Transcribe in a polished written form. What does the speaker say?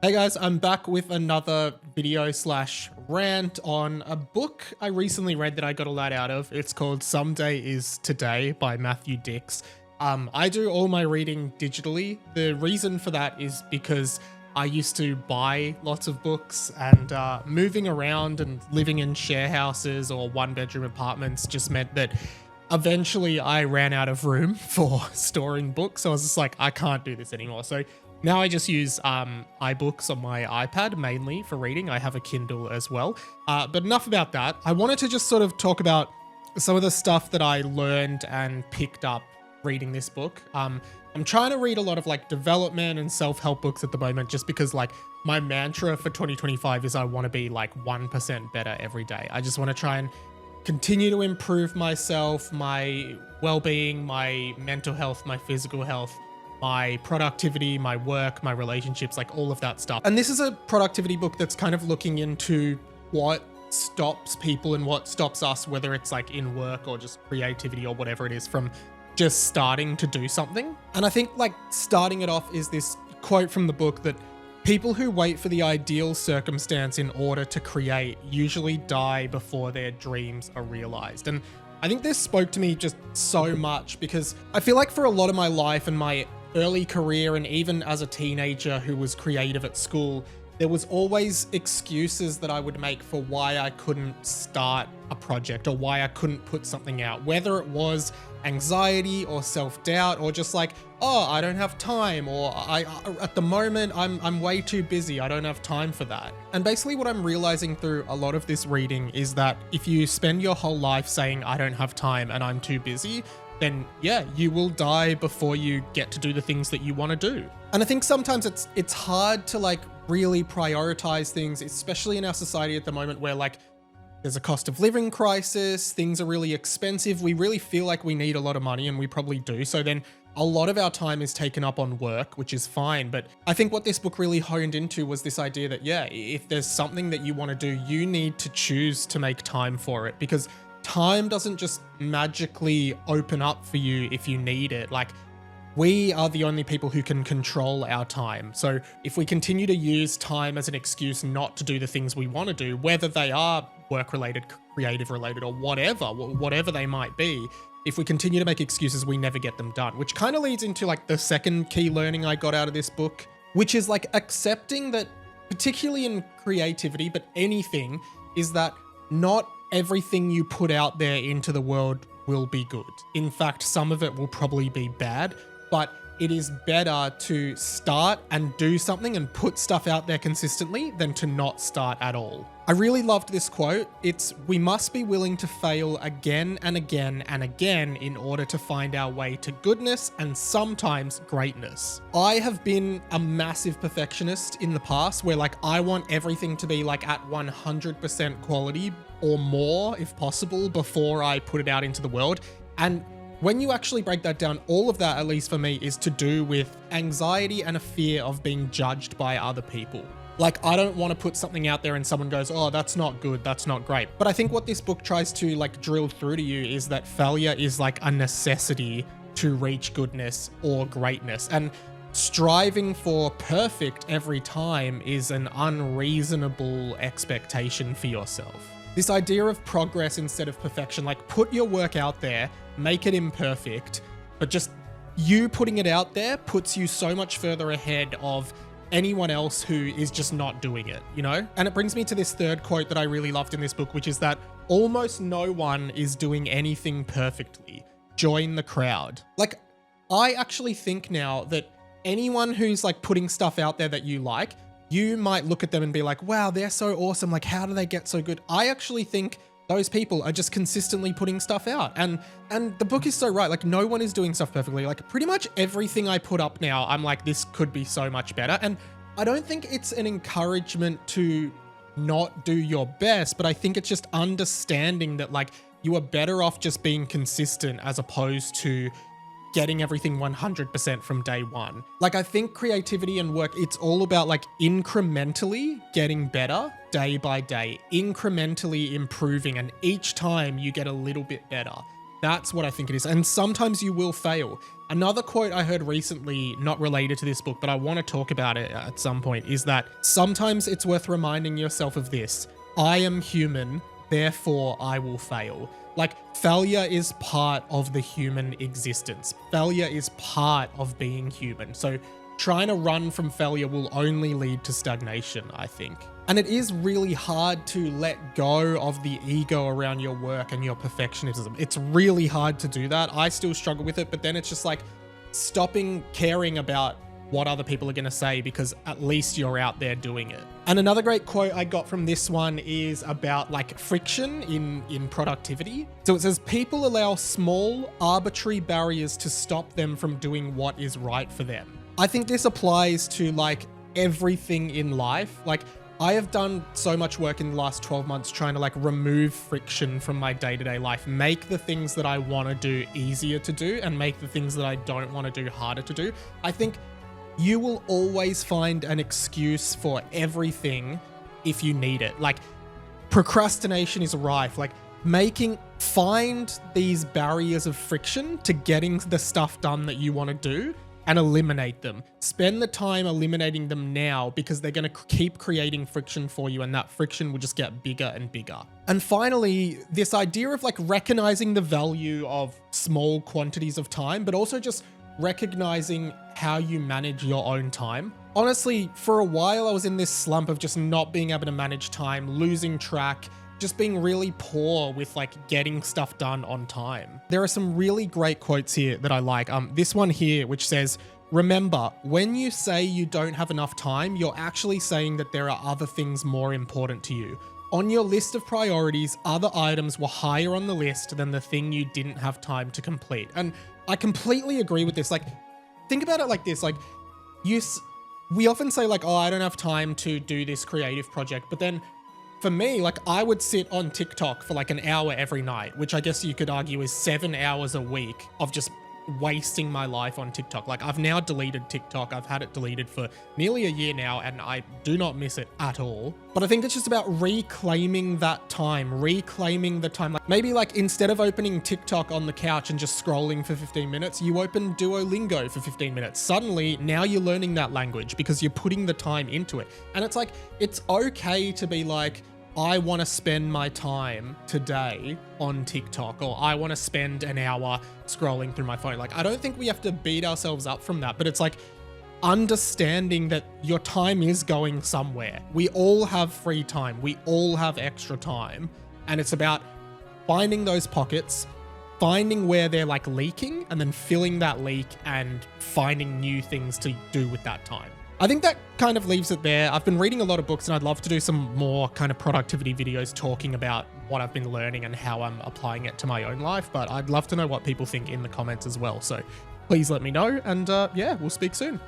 Hey guys, I'm back with another video slash rant on a book I recently read that I got a lot out of. It's called Someday Is Today by Matthew Dix. I do all my reading digitally. The reason for that is because I used to buy lots of books, and moving around and living in share houses or one-bedroom apartments just meant that eventually I ran out of room for storing books. So I was just like, I can't do this anymore. So now I just use iBooks on my iPad mainly for reading. I have a Kindle as well. But enough about that. I wanted to just sort of talk about some of the stuff that I learned and picked up reading this book. I'm trying to read a lot of like development and self-help books at the moment, just because like my mantra for 2025 is I want to be like 1% better every day. I just want to try and continue to improve myself, my well-being, my mental health, my physical health, my productivity, my work, my relationships, like all of that stuff. And this is a productivity book that's kind of looking into what stops people and what stops us, whether it's like in work or just creativity or whatever it is, from just starting to do something. And I think like starting it off is this quote from the book that people who wait for the ideal circumstance in order to create usually die before their dreams are realized. And I think this spoke to me just so much, because I feel like for a lot of my life and my early career, and even as a teenager who was creative at school, there was always excuses that I would make for why I couldn't start a project or why I couldn't put something out, whether it was anxiety or self-doubt or just like, oh, I don't have time, or at the moment I'm way too busy, I don't have time for that. And basically what I'm realizing through a lot of this reading is that if you spend your whole life saying I don't have time and I'm too busy, then yeah, you will die before you get to do the things that you want to do. And I think sometimes it's hard to like really prioritize things, especially in our society at the moment where like there's a cost of living crisis, things are really expensive, we really feel like we need a lot of money, and we probably do. So then a lot of our time is taken up on work, which is fine. But I think what this book really honed into was this idea that, yeah, if there's something that you want to do, you need to choose to make time for it, because time doesn't just magically open up for you if you need it. Like, we are the only people who can control our time. So if we continue to use time as an excuse not to do the things we want to do, whether they are work-related, creative-related, or whatever they might be, if we continue to make excuses, we never get them done. Which kind of leads into like the second key learning I got out of this book, which is like accepting that, particularly in creativity, but anything, is that not everything you put out there into the world will be good. In fact, some of it will probably be bad, but it is better to start and do something and put stuff out there consistently than to not start at all. I really loved this quote. It's, we must be willing to fail again and again and again in order to find our way to goodness and sometimes greatness. I have been a massive perfectionist in the past, where like I want everything to be like at 100% quality or more if possible before I put it out into the world. And when you actually break that down, all of that, at least for me, is to do with anxiety and a fear of being judged by other people. Like, I don't want to put something out there and someone goes, oh, that's not good, that's not great. But I think what this book tries to like drill through to you is that failure is like a necessity to reach goodness or greatness. And striving for perfect every time is an unreasonable expectation for yourself. This idea of progress instead of perfection, like put your work out there, make it imperfect, but just you putting it out there puts you so much further ahead of anyone else who is just not doing it, you know? And it brings me to this third quote that I really loved in this book, which is that almost no one is doing anything perfectly. Join the crowd. Like, I actually think now that anyone who's like putting stuff out there that you like, you might look at them and be like, wow, they're so awesome. Like, how do they get so good? I actually think those people are just consistently putting stuff out. And the book is so right. Like, no one is doing stuff perfectly. Like, pretty much everything I put up now, I'm like, this could be so much better. And I don't think it's an encouragement to not do your best, but I think it's just understanding that like you are better off just being consistent as opposed to getting everything 100% from day one. Like, I think creativity and work, it's all about like incrementally getting better day by day, incrementally improving, and each time you get a little bit better. That's what I think it is. And sometimes you will fail. Another quote I heard recently, not related to this book, but I want to talk about it at some point, is that sometimes it's worth reminding yourself of this. I am human, therefore I will fail. Like, failure is part of the human existence. Failure is part of being human. So trying to run from failure will only lead to stagnation, I think. And it is really hard to let go of the ego around your work and your perfectionism. It's really hard to do that. I still struggle with it, but then it's just like stopping caring about what other people are going to say, because at least you're out there doing it. And another great quote I got from this one is about like friction in productivity. So it says, people allow small arbitrary barriers to stop them from doing what is right for them. I think this applies to like everything in life. Like, I have done so much work in the last 12 months trying to like remove friction from my day-to-day life, make the things that I want to do easier to do and make the things that I don't want to do harder to do. I think you will always find an excuse for everything if you need it. Like, procrastination is rife. Like, find these barriers of friction to getting the stuff done that you want to do and eliminate them. Spend the time eliminating them now, because they're going to keep creating friction for you, and that friction will just get bigger and bigger. And finally, this idea of like recognizing the value of small quantities of time, but also just recognizing how you manage your own time. Honestly, for a while I was in this slump of just not being able to manage time, losing track, just being really poor with like getting stuff done on time. There are some really great quotes here that I like. This one here, which says, remember, when you say you don't have enough time, you're actually saying that there are other things more important to you. On your list of priorities, other items were higher on the list than the thing you didn't have time to complete. And I completely agree with this. Like, think about it like this. Like, we often say like, oh, I don't have time to do this creative project. But then for me, like, I would sit on TikTok for like an hour every night, which I guess you could argue is 7 hours a week of just wasting my life on TikTok. Like, I've now deleted TikTok. I've had it deleted for nearly a year now, and I do not miss it at all. But I think it's just about reclaiming that time, reclaiming the time. Like, maybe like instead of opening TikTok on the couch and just scrolling for 15 minutes, you open Duolingo for 15 minutes. Suddenly, now you're learning that language because you're putting the time into it. And it's like, it's okay to be like, I want to spend my time today on TikTok, or I want to spend an hour scrolling through my phone. Like, I don't think we have to beat ourselves up from that, but it's like understanding that your time is going somewhere. We all have free time. We all have extra time. And it's about finding those pockets, finding where they're like leaking, and then filling that leak and finding new things to do with that time. I think that kind of leaves it there. I've been reading a lot of books, and I'd love to do some more kind of productivity videos talking about what I've been learning and how I'm applying it to my own life. But I'd love to know what people think in the comments as well. So please let me know. And yeah, we'll speak soon.